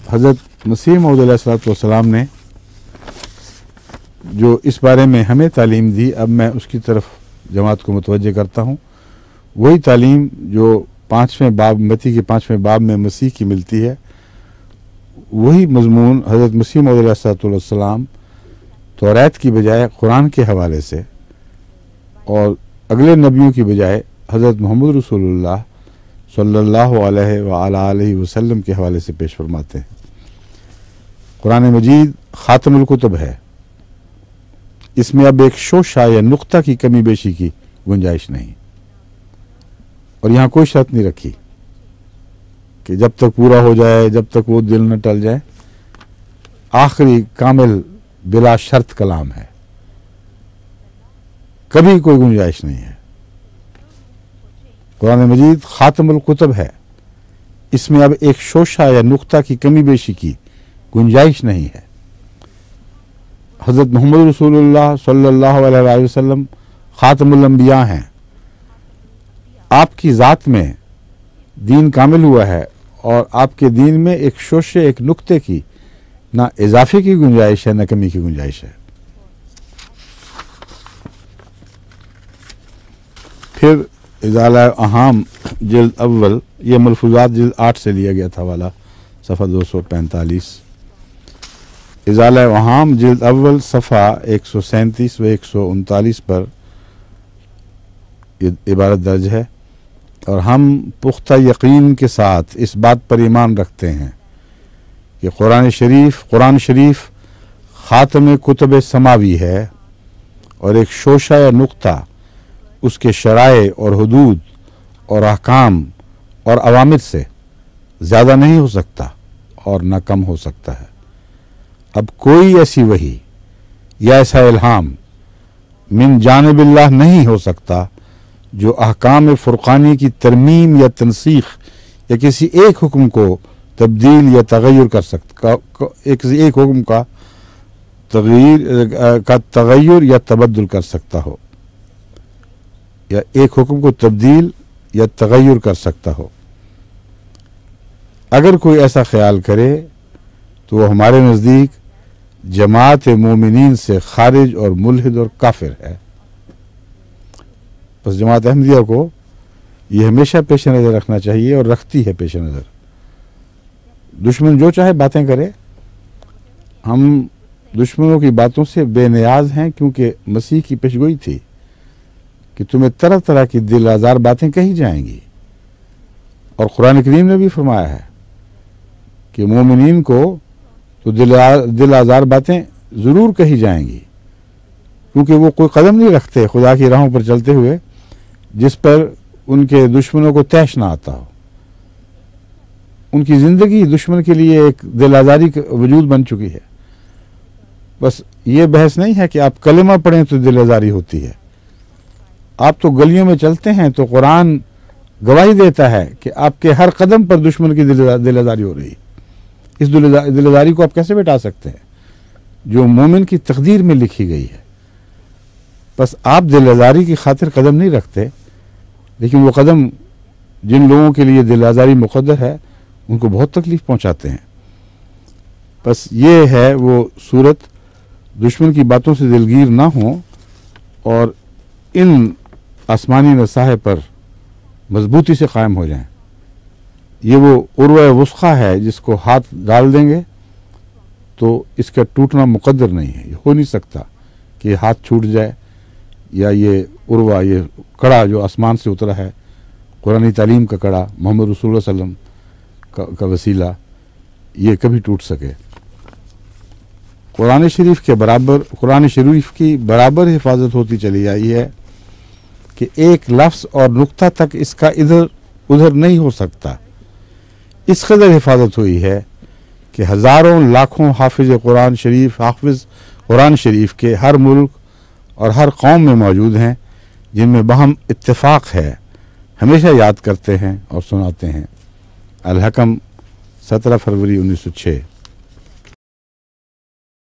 حضرت مسیح موعود علیہ الصلوۃ والسلام نے جو اس بارے میں ہمیں تعلیم دی، اب میں اس کی طرف جماعت کو متوجہ کرتا ہوں. وہی تعلیم جو 5ویں باب متی کے 5ویں باب میں مسیح کی ملتی ہے، وہی مضمون حضرت مسیح موعود علیہ الصلوۃ والسلام توریت کی بجائے قرآن کے حوالے سے اور اگلے نبیوں کی بجائے حضرت محمد رسول اللہ صلی اللہ علیہ وآلہ وسلم کے حوالے سے پیش فرماتے ہیں. قرآن مجید خاتم الکتب ہے، اس میں اب ایک شوشہ یا نقطہ کی کمی بیشی کی گنجائش نہیں، اور یہاں کوئی شرط نہیں رکھی کہ جب تک پورا ہو جائے، جب تک وہ دل نہ ٹل جائے. آخری کامل بلا شرط کلام ہے، کبھی کوئی گنجائش نہیں ہے. قرآن مجید خاتم الکتب ہے، اس میں اب ایک شوشہ یا نقطہ کی کمی بیشی کی گنجائش نہیں ہے. حضرت محمد رسول اللہ صلی اللہ علیہ وآلہ وسلم خاتم الانبیاء ہیں. آپ کی ذات میں دین کامل ہوا ہے، اور آپ کے دین میں ایک شوشے، ایک نقطے کی نہ اضافے کی گنجائش ہے، نہ کمی کی گنجائش ہے. پھر ازالہ اہام جلد اول، یہ ملفوظات جلد 8 سے لیا گیا تھا والا، صفحہ 245. ازالہ اہام جلد اول صفحہ 137 و 139 پر یہ عبارت درج ہے. اور ہم پختہ یقین کے ساتھ اس بات پر ایمان رکھتے ہیں کہ قرآن شریف خاتم کتب سماوی ہے، اور ایک شوشہ یا نقطہ اس کے شرائع اور حدود اور احکام اور اوامر سے زیادہ نہیں ہو سکتا اور نہ کم ہو سکتا ہے. اب کوئی ایسی وحی یا ایسا الہام من جانب اللہ نہیں ہو سکتا جو احکام فرقانی کی ترمیم یا تنسیخ یا کسی ایک حکم کو تبدیل یا تغیر کر سکتا، کسی ایک حکم کا تغیر یا تبدل کر سکتا ہو، یا ایک حکم کو تبدیل یا تغیر کر سکتا ہو. اگر کوئی ایسا خیال کرے تو وہ ہمارے نزدیک جماعت مومنین سے خارج اور ملحد اور کافر ہے. بس جماعت احمدیہ کو یہ ہمیشہ پیش نظر رکھنا چاہیے، اور رکھتی ہے پیش نظر. دشمن جو چاہے باتیں کرے، ہم دشمنوں کی باتوں سے بے نیاز ہیں، کیونکہ مسیح کی پیشگوئی تھی کہ تمہیں طرح طرح کی دل آزار باتیں کہی جائیں گی. اور قرآن کریم نے بھی فرمایا ہے کہ مومنین کو تو دل آزار باتیں ضرور کہی جائیں گی، کیونکہ وہ کوئی قدم نہیں رکھتے خدا کی راہوں پر چلتے ہوئے جس پر ان کے دشمنوں کو طیش نہ آتا ہو. ان کی زندگی دشمن کے لیے ایک دل آزاری کا وجود بن چکی ہے. بس یہ بحث نہیں ہے کہ آپ کلمہ پڑھیں تو دل آزاری ہوتی ہے. آپ تو گلیوں میں چلتے ہیں تو قرآن گواہی دیتا ہے کہ آپ کے ہر قدم پر دشمن کی دل آزاری ہو رہی ہے. اس دل آزاری کو آپ کیسے مٹا سکتے ہیں جو مومن کی تقدیر میں لکھی گئی ہے؟ بس آپ دل آزاری کی خاطر قدم نہیں رکھتے، لیکن وہ قدم جن لوگوں کے لیے دل آزاری مقدر ہے ان کو بہت تکلیف پہنچاتے ہیں. بس یہ ہے وہ صورت، دشمن کی باتوں سے دلگیر نہ ہوں اور ان آسمانی نصائح پر مضبوطی سے قائم ہو جائیں. یہ وہ عروہ وثقی ہے جس کو ہاتھ ڈال دیں گے تو اس کا ٹوٹنا مقدر نہیں ہے. یہ ہو نہیں سکتا کہ یہ ہاتھ چھوٹ جائے، یا یہ عروہ، یہ کڑا جو آسمان سے اترا ہے، قرآن تعلیم کا کڑا، محمد رسول اللہ صلی اللہ علیہ وسلم کا وسیلہ، یہ کبھی ٹوٹ سکے. قرآن شریف کی برابر حفاظت ہوتی چلی آئی ہے کہ ایک لفظ اور نقطہ تک اس کا ادھر ادھر نہیں ہو سکتا. اس قدر حفاظت ہوئی ہے کہ ہزاروں لاکھوں حافظ قرآن شریف کے ہر ملک اور ہر قوم میں موجود ہیں، جن میں باہم اتفاق ہے، ہمیشہ یاد کرتے ہیں اور سناتے ہیں. الحکم 17 فروری 1906.